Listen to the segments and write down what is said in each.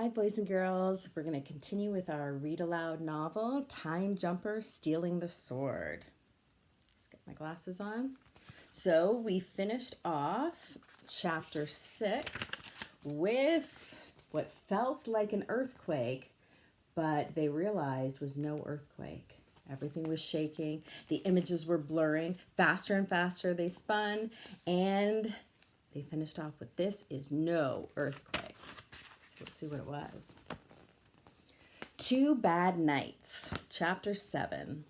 Hi, boys and girls. We're going to continue with our read aloud novel, Time Jumper Stealing the Sword. Just get my glasses on. So we finished off chapter 6 with what felt like an earthquake, but they realized was no earthquake. Everything was shaking. The images were blurring. Faster and faster they spun, and they finished off with this is no earthquake. Let's see what it was. Two Bad Nights, Chapter 7.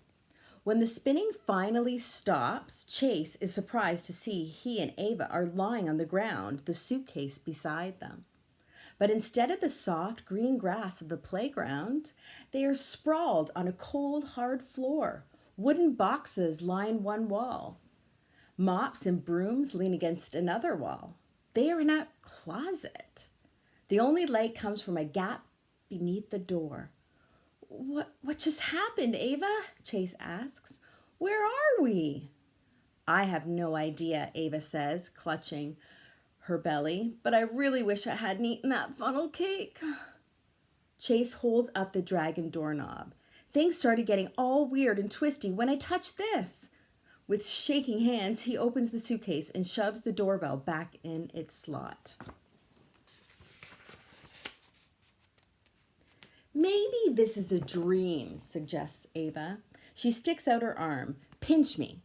When the spinning finally stops, Chase is surprised to see he and Ava are lying on the ground, the suitcase beside them. But instead of the soft green grass of the playground, they are sprawled on a cold, hard floor. Wooden boxes line one wall. Mops and brooms lean against another wall. They are in a closet. The only light comes from a gap beneath the door. What just happened, Ava? Chase asks. Where are we? I have no idea, Ava says, clutching her belly, but I really wish I hadn't eaten that funnel cake. Chase holds up the dragon doorknob. Things started getting all weird and twisty when I touched this. With shaking hands, he opens the suitcase and shoves the doorbell back in its slot. Maybe this is a dream, suggests Ava. She sticks out her arm. Pinch me.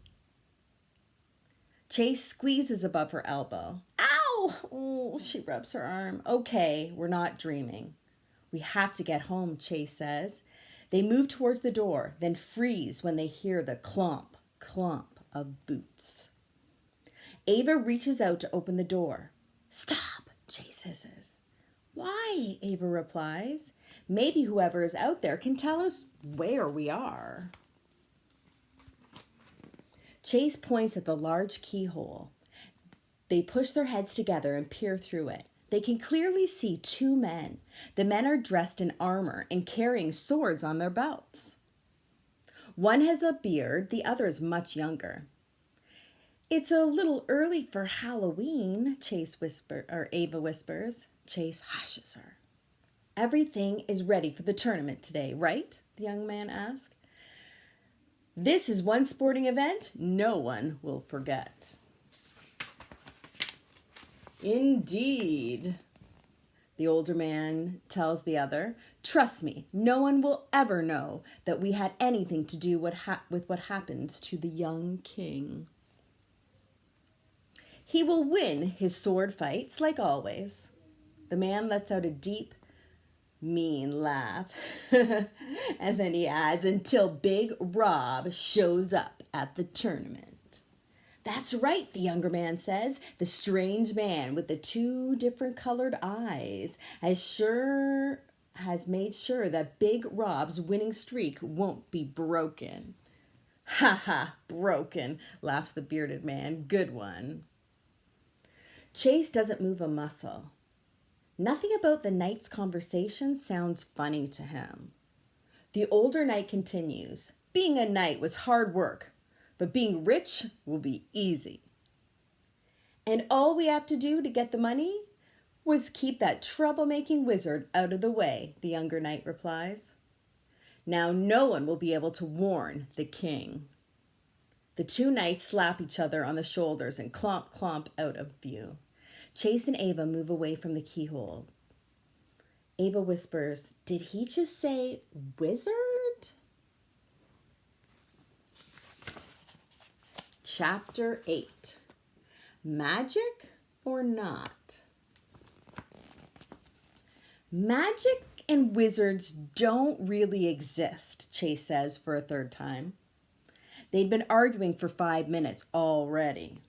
Chase squeezes above her elbow. Ow! Oh, she rubs her arm. Okay, we're not dreaming. We have to get home, Chase says. They move towards the door, then freeze when they hear the clomp, clomp of boots. Ava reaches out to open the door. Stop, Chase hisses. Why? Ava replies. Maybe whoever is out there can tell us where we are. Chase points at the large keyhole. They push their heads together and peer through it. They can clearly see two men. The men are dressed in armor and carrying swords on their belts. One has a beard, the other is much younger. It's a little early for Halloween, Ava whispers. Chase hushes her. Everything is ready for the tournament today, right? The young man asked. This is one sporting event no one will forget. Indeed, the older man tells the other. Trust me, no one will ever know that we had anything to do with what happened to the young king. He will win his sword fights like always. The man lets out a deep, mean laugh. And then he adds, until Big Rob shows up at the tournament. That's right, the younger man says. The strange man with the two different colored eyes has made sure that Big Rob's winning streak won't be broken. Ha ha, broken, laughs the bearded man. Good one. Chase doesn't move a muscle. Nothing about the knight's conversation sounds funny to him. The older knight continues. Being a knight was hard work, but being rich will be easy. And all we have to do to get the money was keep that troublemaking wizard out of the way, the younger knight replies. Now no one will be able to warn the king. The two knights slap each other on the shoulders and clomp, clomp out of view. Chase and Ava move away from the keyhole. Ava whispers, did he just say wizard? Chapter 8. Magic or not? Magic and wizards don't really exist, Chase says for a third time. They'd been arguing for 5 minutes already.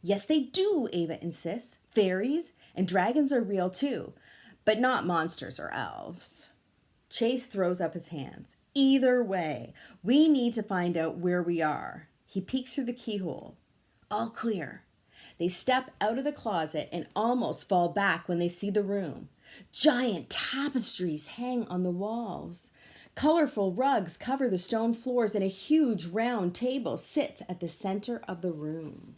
Yes, they do, Ava insists. Fairies and dragons are real too, but not monsters or elves. Chase throws up his hands. Either way, we need to find out where we are. He peeks through the keyhole. All clear. They step out of the closet and almost fall back when they see the room. Giant tapestries hang on the walls. Colorful rugs cover the stone floors, and a huge round table sits at the center of the room.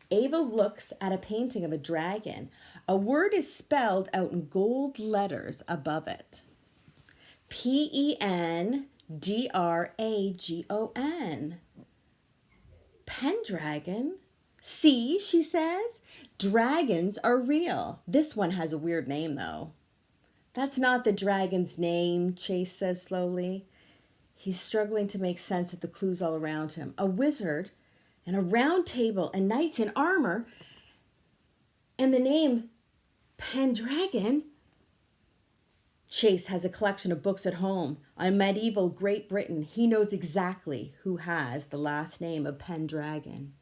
Ava looks at a painting of a dragon. A word is spelled out in gold letters above it. Pendragon. Pendragon? See, she says, dragons are real. This one has a weird name, though. That's not the dragon's name, Chase says slowly. He's struggling to make sense of the clues all around him. A wizard and a round table and knights in armor and the name Pendragon. Chase has a collection of books at home on medieval Great Britain. He knows exactly who has the last name of Pendragon.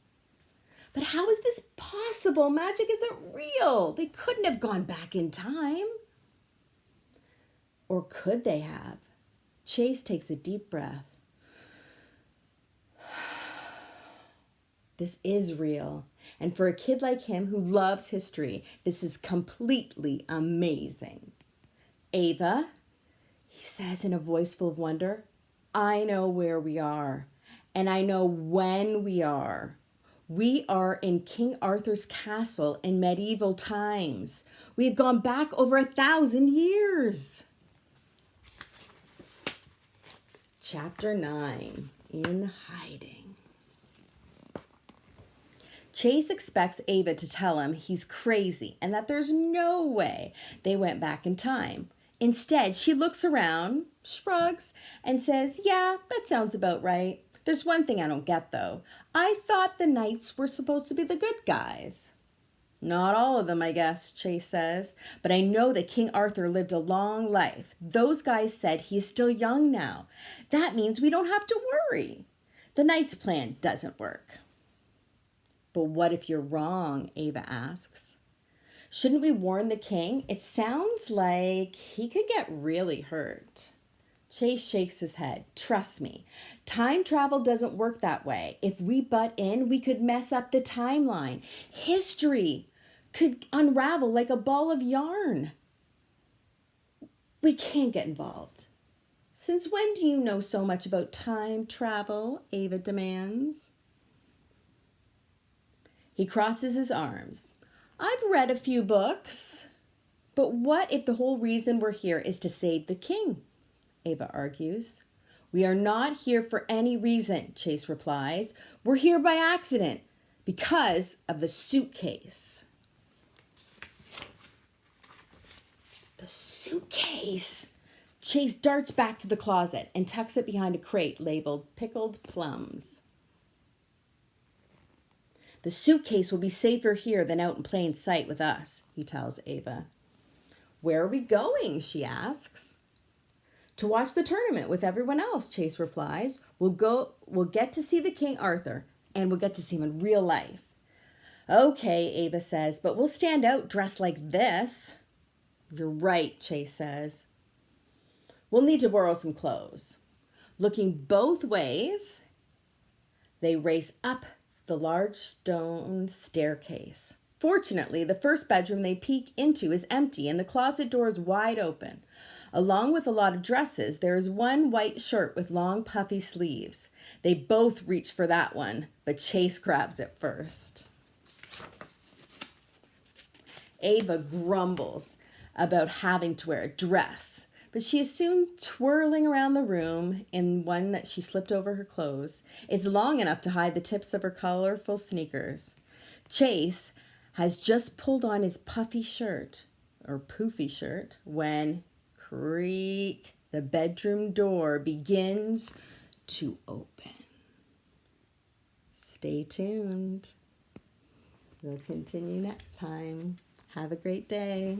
But how is this possible? Magic isn't real. They couldn't have gone back in time. Or could they have? Chase takes a deep breath. This is real. And for a kid like him who loves history, this is completely amazing. Ava, he says in a voice full of wonder, I know where we are, and I know when we are. We are in King Arthur's castle in medieval times. We have gone back over 1,000 years. Chapter 9, In Hiding. Chase expects Ava to tell him he's crazy and that there's no way they went back in time. Instead, she looks around, shrugs, and says, yeah, that sounds about right. There's one thing I don't get, though. I thought the knights were supposed to be the good guys. Not all of them, I guess, Chase says. But I know that King Arthur lived a long life. Those guys said he's still young now. That means we don't have to worry. The knight's plan doesn't work. But what if you're wrong, Ava asks. Shouldn't we warn the king? It sounds like he could get really hurt. Chase shakes his head. Trust me, time travel doesn't work that way. If we butt in, we could mess up the timeline. History could unravel like a ball of yarn. We can't get involved. Since when do you know so much about time travel? Ava demands. He crosses his arms. I've read a few books. But what if the whole reason we're here is to save the king? Ava argues. We are not here for any reason, Chase replies. We're here by accident because of the suitcase. The suitcase. Chase darts back to the closet and tucks it behind a crate labeled pickled plums. The suitcase will be safer here than out in plain sight with us, he tells Ava. Where are we going? She asks. To watch the tournament with everyone else, Chase replies. We'll get to see the King Arthur, and we'll get to see him in real life. Okay, Ava says, but we'll stand out dressed like this. You're right, Chase says. We'll need to borrow some clothes. Looking both ways, they race up the large stone staircase. Fortunately, the first bedroom they peek into is empty and the closet door is wide open. Along with a lot of dresses, there is one white shirt with long puffy sleeves. They both reach for that one, but Chase grabs it first. Ava grumbles about having to wear a dress, but she is soon twirling around the room in one that she slipped over her clothes. It's long enough to hide the tips of her colorful sneakers. Chase has just pulled on his puffy shirt, or poofy shirt, when, creak, the bedroom door begins to open. Stay tuned. We'll continue next time. Have a great day.